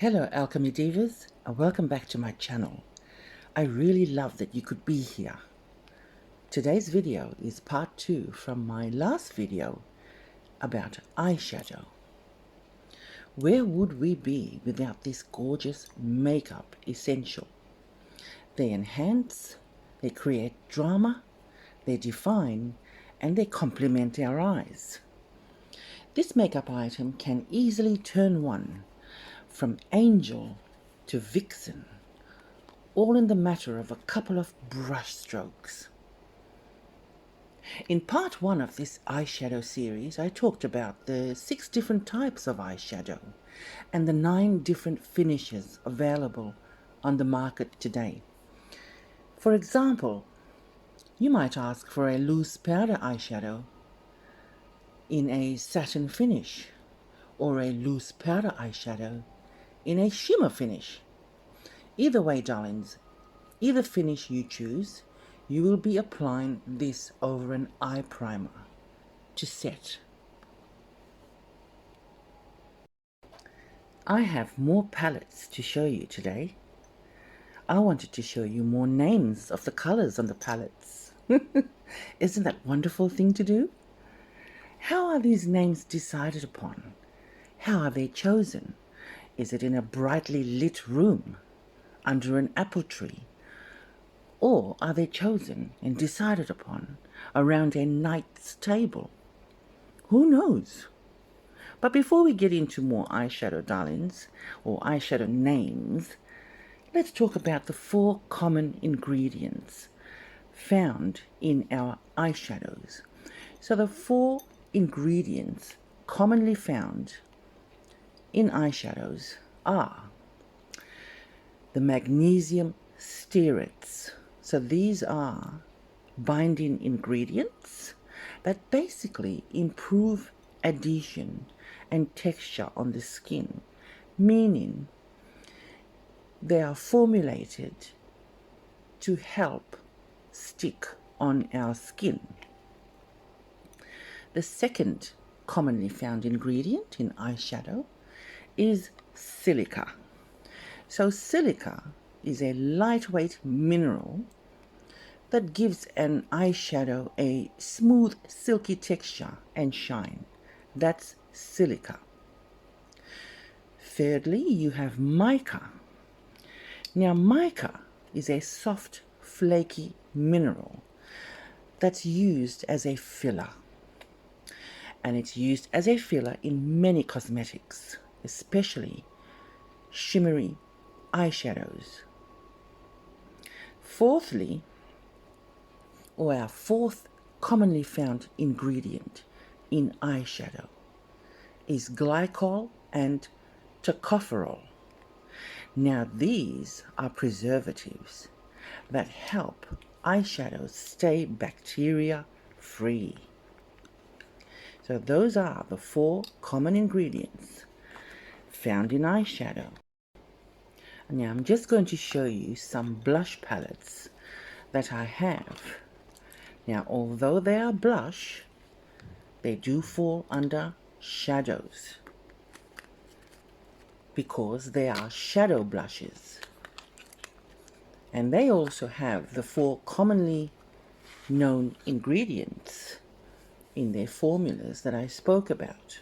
Hello Alchemy Divas and welcome back to my channel. I really love that you could be here. Today's video is part 2 from my last video about eyeshadow. Where would we be without this gorgeous makeup essential? They enhance, they create drama, they define, and they complement our eyes. This makeup item can easily turn one from angel to vixen, all in the matter of a couple of brush strokes. In part 1 of this eyeshadow series, I talked about the 6 different types of eyeshadow and the 9 different finishes available on the market today. For example, you might ask for a loose powder eyeshadow in a satin finish, or a loose powder eyeshadow in a shimmer finish. Either way, darlings, either finish you choose, you will be applying this over an eye primer to set. I have more palettes to show you today. I wanted to show you more names of the colors on the palettes. Isn't that a wonderful thing to do? How are these names decided upon? How are they chosen? Is it in a brightly lit room, under an apple tree? Or are they chosen and decided upon around a knight's table? Who knows? But before we get into more eyeshadow darlings, or eyeshadow names, let's talk about the 4 common ingredients found in our eyeshadows. So the 4 ingredients commonly found in eyeshadows are the magnesium stearates. So these are binding ingredients that basically improve adhesion and texture on the skin, meaning they are formulated to help stick on our skin. The second commonly found ingredient in eyeshadow is silica. So silica is a lightweight mineral that gives an eyeshadow a smooth, silky texture and shine. That's silica. Thirdly, you have mica. Now, mica is a soft, flaky mineral that's used as a filler. And it's used as a filler in many cosmetics, especially shimmery eyeshadows. Fourthly, or our 4th commonly found ingredient in eyeshadow, is glycol and tocopherol. Now these are preservatives that help eyeshadows stay bacteria free. So those are the 4 common ingredients found in eyeshadow. Now I'm just going to show you some blush palettes that I have. Now although they are blush, they do fall under shadows because they are shadow blushes. And they also have the 4 commonly known ingredients in their formulas that I spoke about.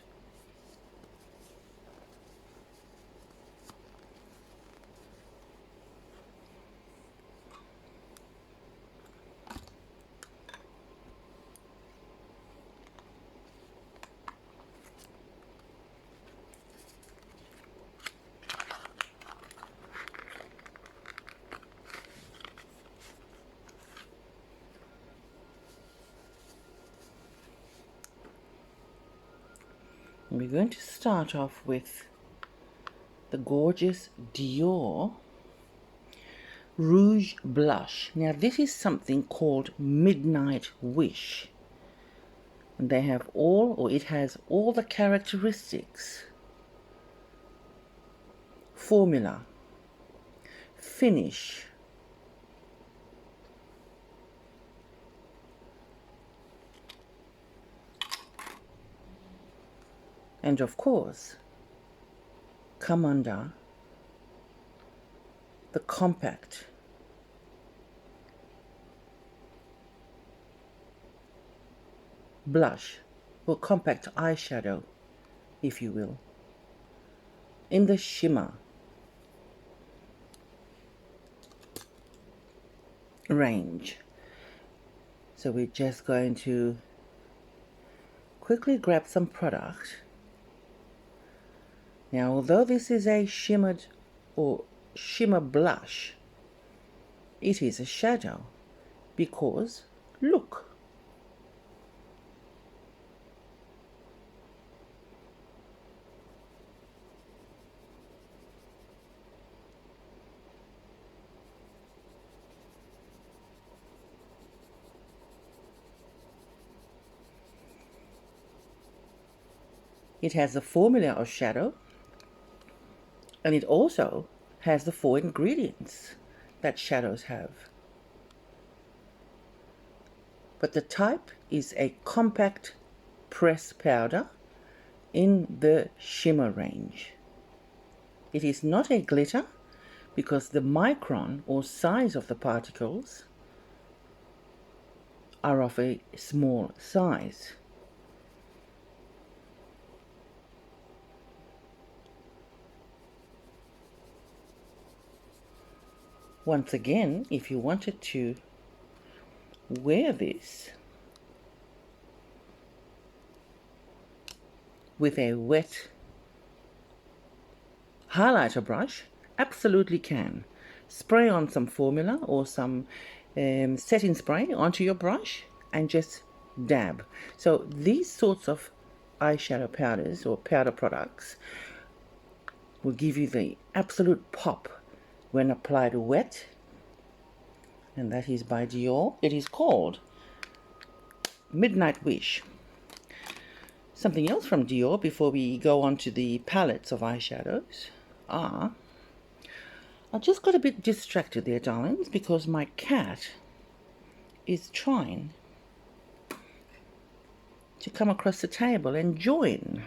And we're going to start off with the gorgeous Dior Rouge Blush. Now this is something called Midnight Wish. And they have all, or it has all the characteristics, formula, finish, and of course come under the compact blush, or compact eyeshadow, if you will, in the shimmer range. So we're just going to quickly grab some product. Now, although this is a shimmered or shimmer blush, it is a shadow because look, it has the formula of shadow, and it also has the 4 ingredients that shadows have. But the type is a compact press powder in the shimmer range. It is not a glitter because the micron or size of the particles are of a small size. Once again, if you wanted to wear this with a wet highlighter brush, absolutely can. Spray on some formula or some setting spray onto your brush and just dab. So these sorts of eyeshadow powders or powder products will give you the absolute pop when applied wet, and that is by Dior. It is called Midnight Wish. Something else from Dior before we go on to the palettes of eyeshadows are, I just got a bit distracted there, darlings, because my cat is trying to come across the table and join.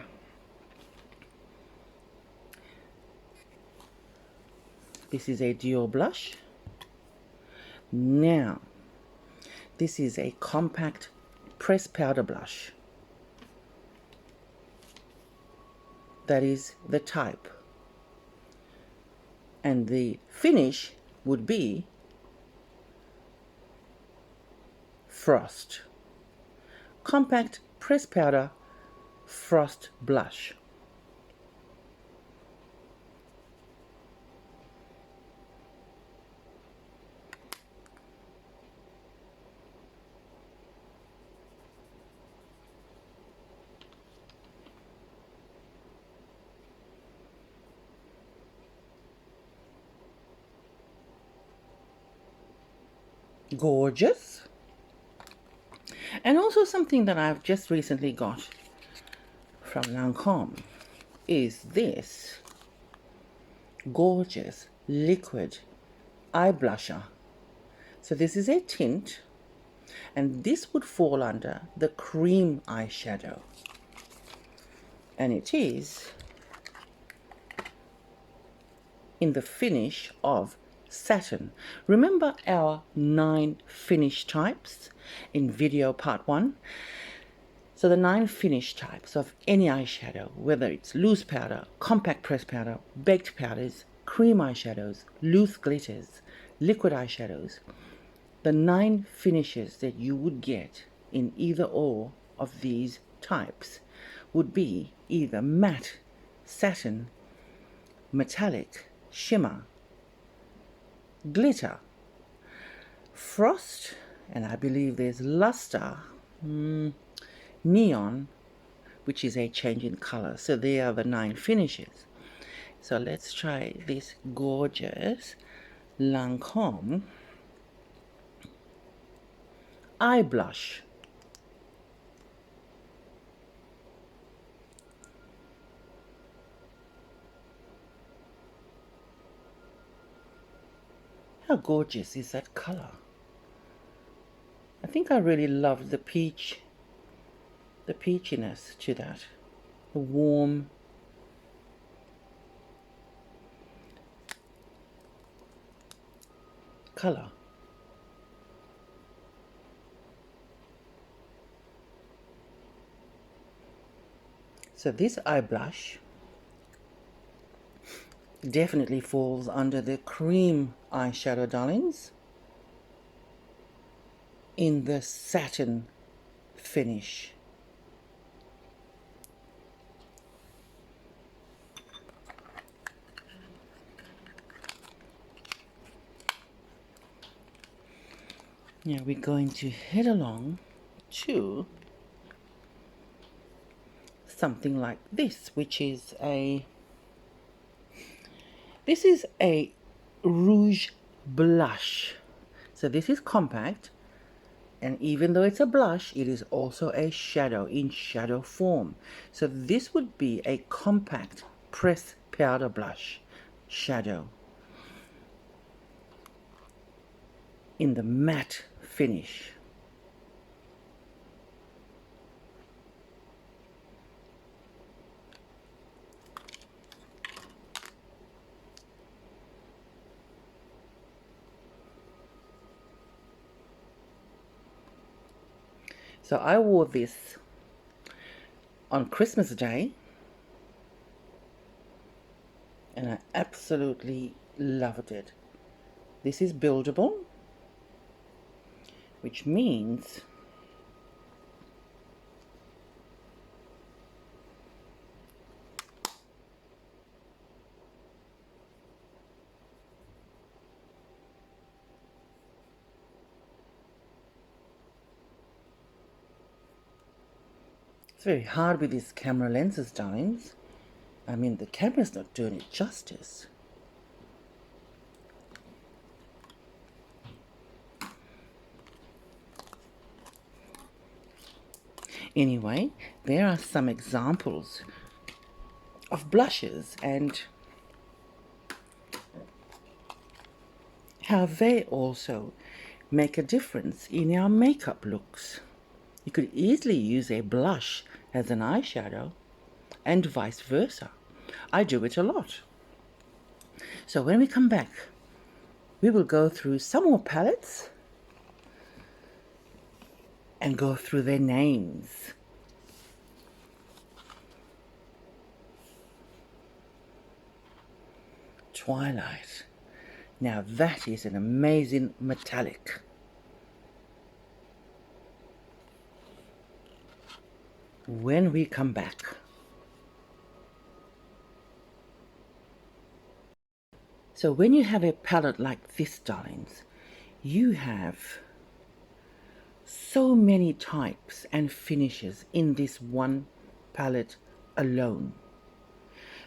This is a Dior blush. Now, this is a compact press powder blush. That is the type. And the finish would be Frost. Compact press powder Frost blush. Gorgeous. And also something that I've just recently got from Lancome is this gorgeous liquid eye blusher. So this is a tint, and this would fall under the cream eyeshadow, and it is in the finish of satin. Remember our 9 finish types in video part 1? So the 9 finish types of any eyeshadow, whether it's loose powder, compact press powder, baked powders, cream eyeshadows, loose glitters, liquid eyeshadows, the 9 finishes that you would get in either or of these types would be either matte, satin, metallic, shimmer, glitter, frost, and I believe there's luster, neon, which is a change in color. So they are the 9 finishes. So let's try this gorgeous Lancome eye blush. How gorgeous is that color? I think I really love the peachiness to that. The warm, color. So this eye blush definitely falls under the cream eyeshadow, darlings, in the satin finish. Now we're going to head along to something like this, which is this is a rouge blush. So this is compact, and even though it's a blush, it is also a shadow in shadow form. So this would be a compact pressed powder blush shadow in the matte finish. So I wore this on Christmas Day, and I absolutely loved it. This is buildable, which means it's very hard with these camera lenses, darlings. I mean, the camera's not doing it justice. Anyway, there are some examples of blushes and how they also make a difference in our makeup looks. You could easily use a blush as an eyeshadow and vice versa. I do it a lot. So when we come back, we will go through some more palettes and go through their names. Twilight. Now that is an amazing metallic. When we come back, so when you have a palette like this, darlings, you have so many types and finishes in this one palette alone.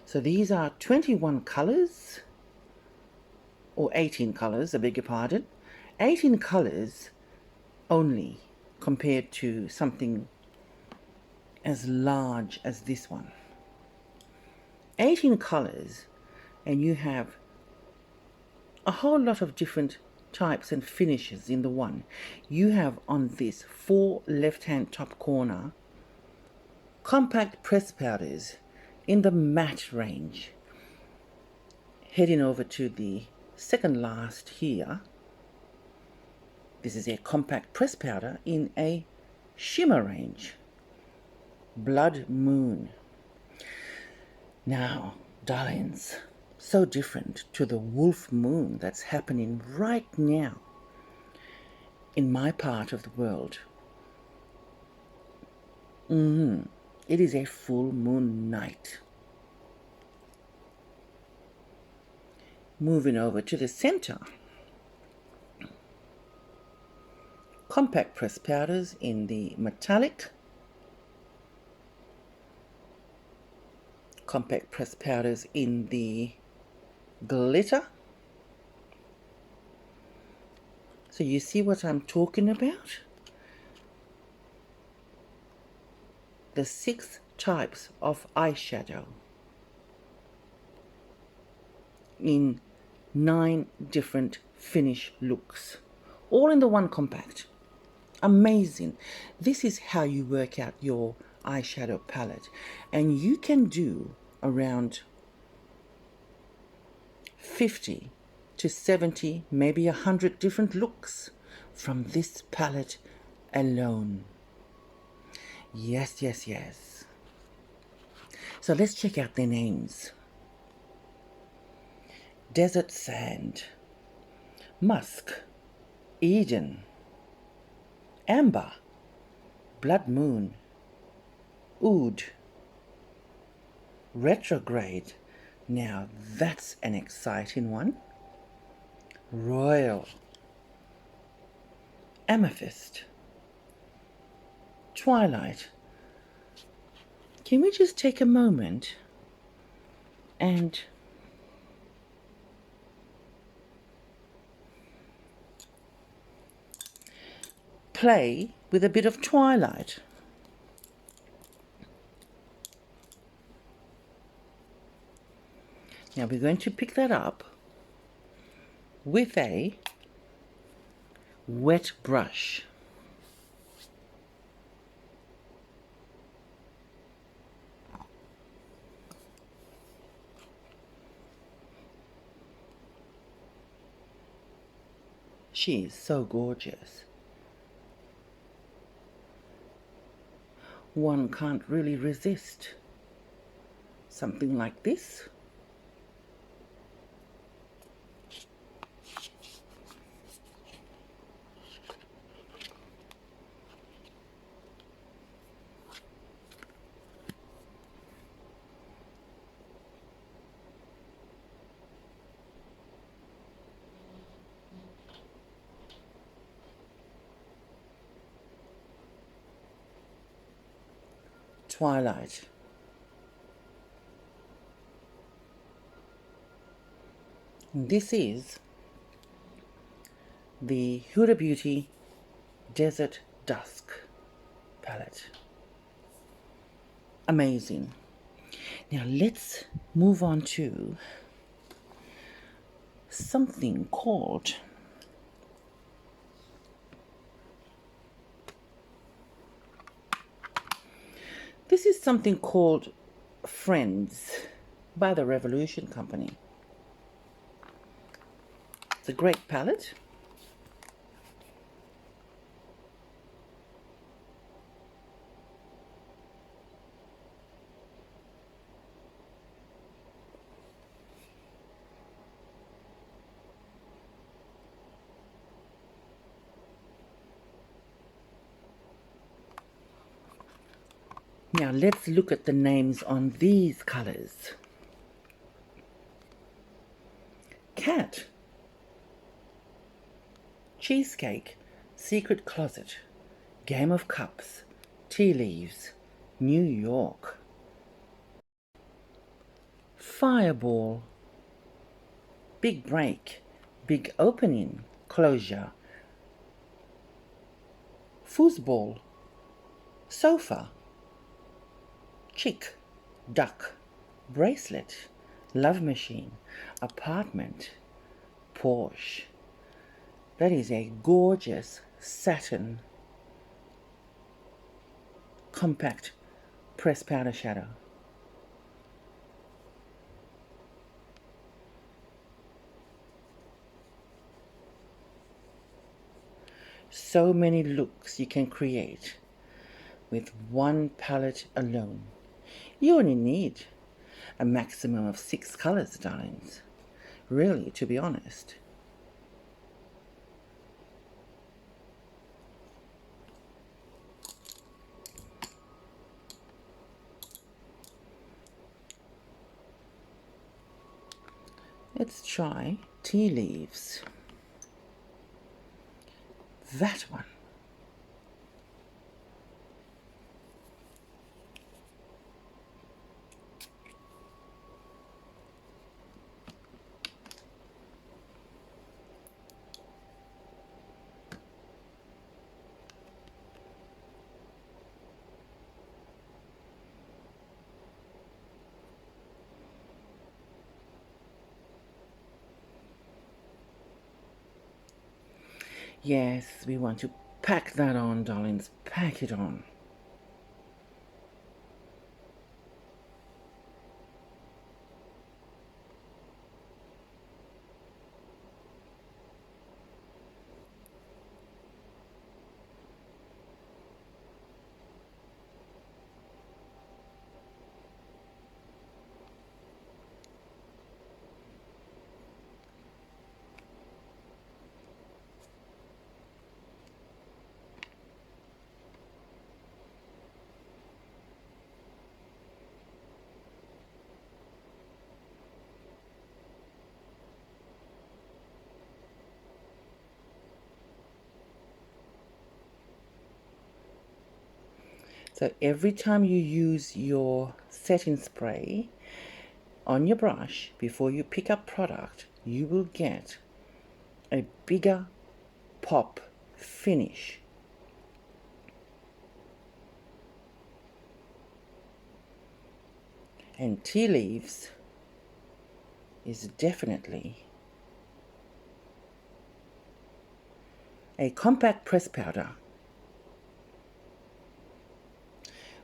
So these are 21 colors, or 18 colors, I beg your pardon, 18 colors only compared to something as large as this one. 18 colors, and you have a whole lot of different types and finishes in the one. You have on this 4 left-hand top corner compact press powders in the matte range. Heading over to the second last here, this is a compact press powder in a shimmer range, Blood Moon. Now, darlings, so different to the wolf moon that's happening right now in my part of the world. It is a full moon night. Moving over to the center, compact press powders in the metallic, compact press powders in the glitter. So you see what I'm talking about? The 6 types of eyeshadow in 9 different finish looks, all in the one compact. Amazing. This is how you work out your eyeshadow palette, and you can do around 50 to 70, maybe 100 different looks from this palette alone. Yes, yes, yes. So let's check out their names. Desert Sand, Musk, Eden, Amber, Blood Moon, Oud, Retrograde. Now that's an exciting one. Royal, Amethyst, Twilight. Can we just take a moment and play with a bit of Twilight? Now we're going to pick that up with a wet brush. She is so gorgeous. One can't really resist something like this. Twilight. This is the Huda Beauty Desert Dusk palette. Amazing. Now let's move on to something called Friends by the Revolution Company. It's a great palette. Now let's look at the names on these colors. Cat, Cheesecake, Secret Closet, Game of Cups, Tea Leaves, New York. Fireball, Big Break, Big Opening, Closure. Foosball, Sofa, Chick, Duck, Bracelet, Love Machine, Apartment, Porsche. That is a gorgeous satin compact pressed powder shadow. So many looks you can create with one palette alone. You only need a maximum of 6 colors, darlings. Really, to be honest. Let's try Tea Leaves. That one. Yes, we want to pack that on, darlings. Pack it on. So every time you use your setting spray on your brush before you pick up product, you will get a bigger pop finish. And tea leaves is definitely a compact press powder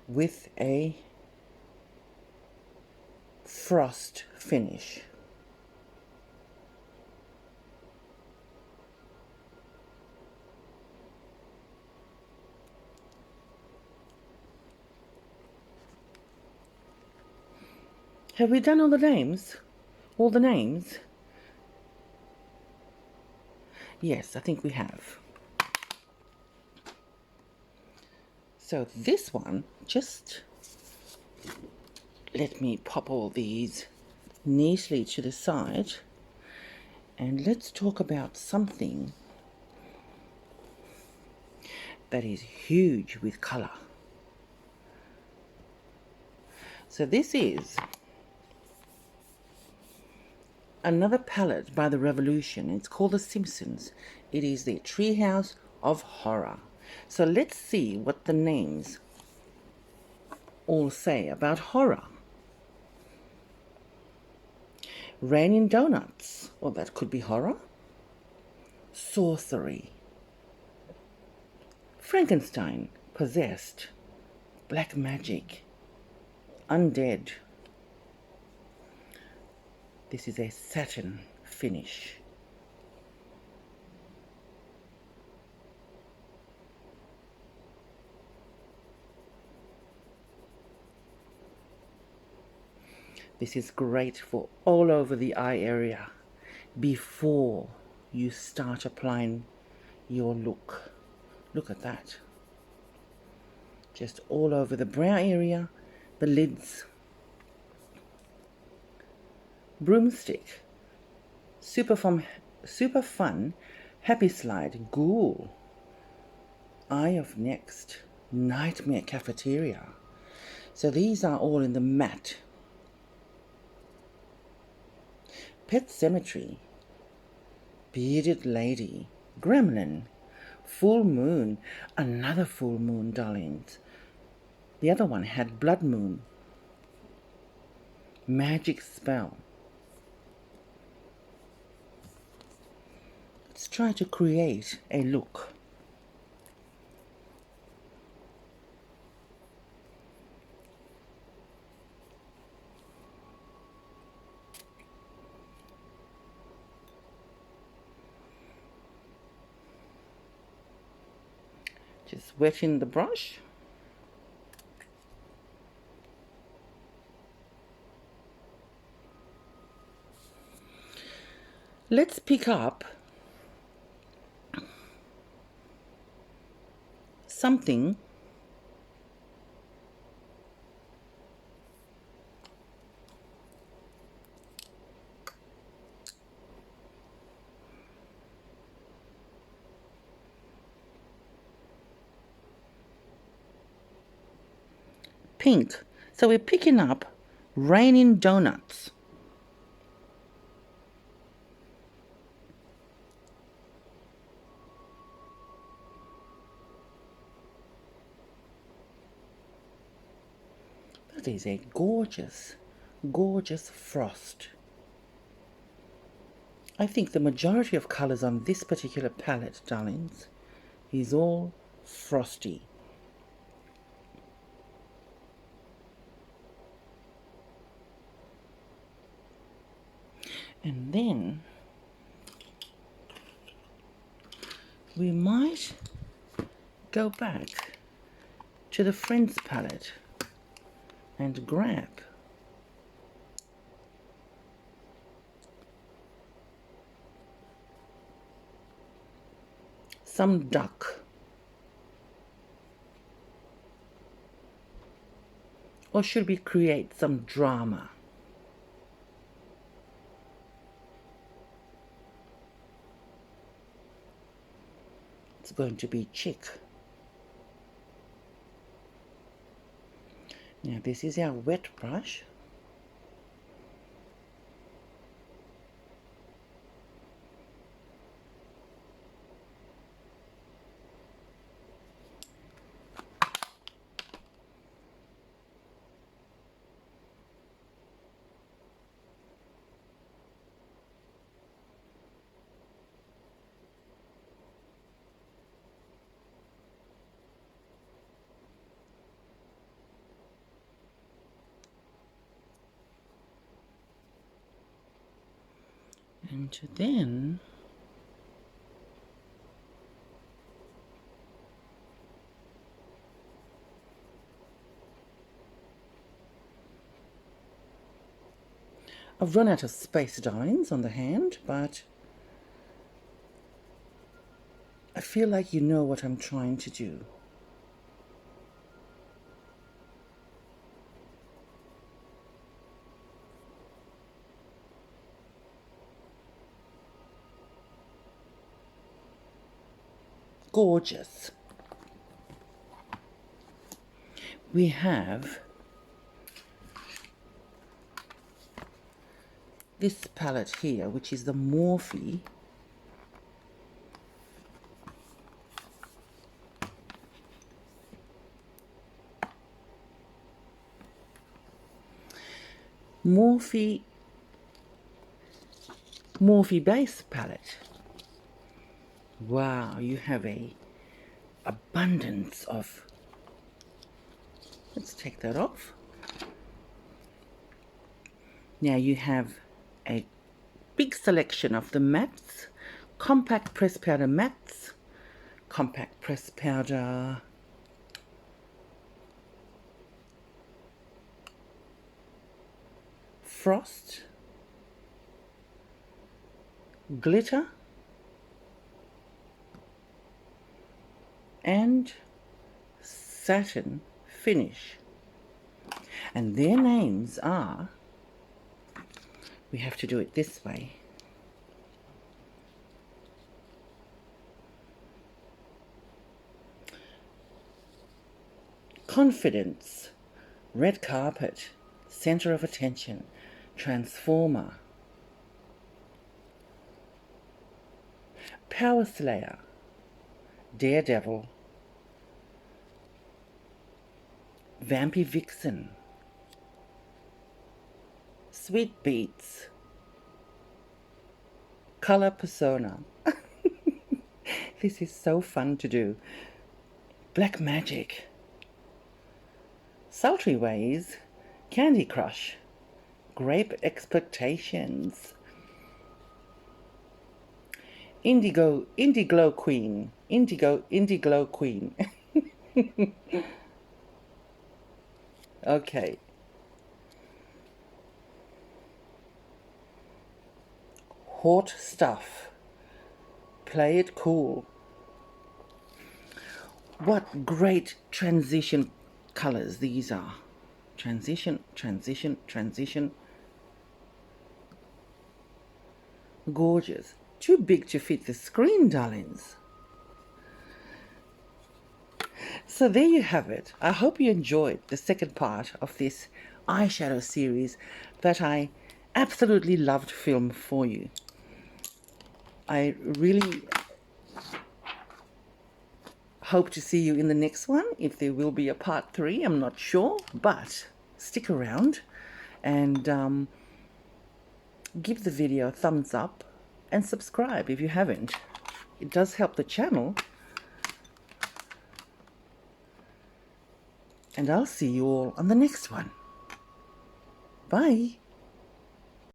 with a frost finish. Have we done all the names? All the names? Yes, I think we have. So this one, just let me pop all these neatly to the side, and let's talk about something that is huge with color. So this is another palette by the Revolution. It's called The Simpsons. It is the Treehouse of Horror. So let's see what the names all say about horror. Raining Donuts. Well, that could be horror. Sorcery. Frankenstein. Possessed. Black magic. Undead. This is a satin finish. This is great for all over the eye area before you start applying your look. Look at that. Just all over the brow area, the lids. Broomstick. Super fun, happy slide, ghoul. Eye of Next, Nightmare Cafeteria. So these are all in the matte. Pet Cemetery, Bearded Lady, Gremlin, Full Moon, another full moon, darlings. The other one had Blood Moon. Magic Spell. Let's try to create a look. Just wetting the brush. Let's pick up something pink. So we're picking up Raining Donuts. That is a gorgeous, gorgeous frost. I think the majority of colors on this particular palette, darlings, is all frosty. And then we might go back to the Friends palette and grab some duck, or should we create some drama? It's going to be chick. Now this is our wet brush. And then I've run out of space, darlings, on the hand, but I feel like you know what I'm trying to do. Gorgeous. We have this palette here, which is the Morphe base palette. Wow, you have a abundance of, let's take that off. Now you have a big selection of the mattes, compact press powder mattes, compact press powder frost, glitter, and satin finish. And their names are, we have to do it this way. Confidence, red carpet, center of attention, transformer, power slayer, daredevil, vampy vixen, sweet beats, color persona. This is so fun to do. Black magic, sultry ways, candy crush, grape expectations, indiglow queen, indiglow queen. Okay. Hot stuff. Play it cool. What great transition colors these are. Transition, transition, transition. Gorgeous. Too big to fit the screen, darlings. So there you have it. I hope you enjoyed the second part of this eyeshadow series that I absolutely loved film for you. I really hope to see you in the next one. If there will be a part 3, I'm not sure, but stick around and give the video a thumbs up and subscribe if you haven't. It does help the channel. And I'll see you all on the next one. Bye.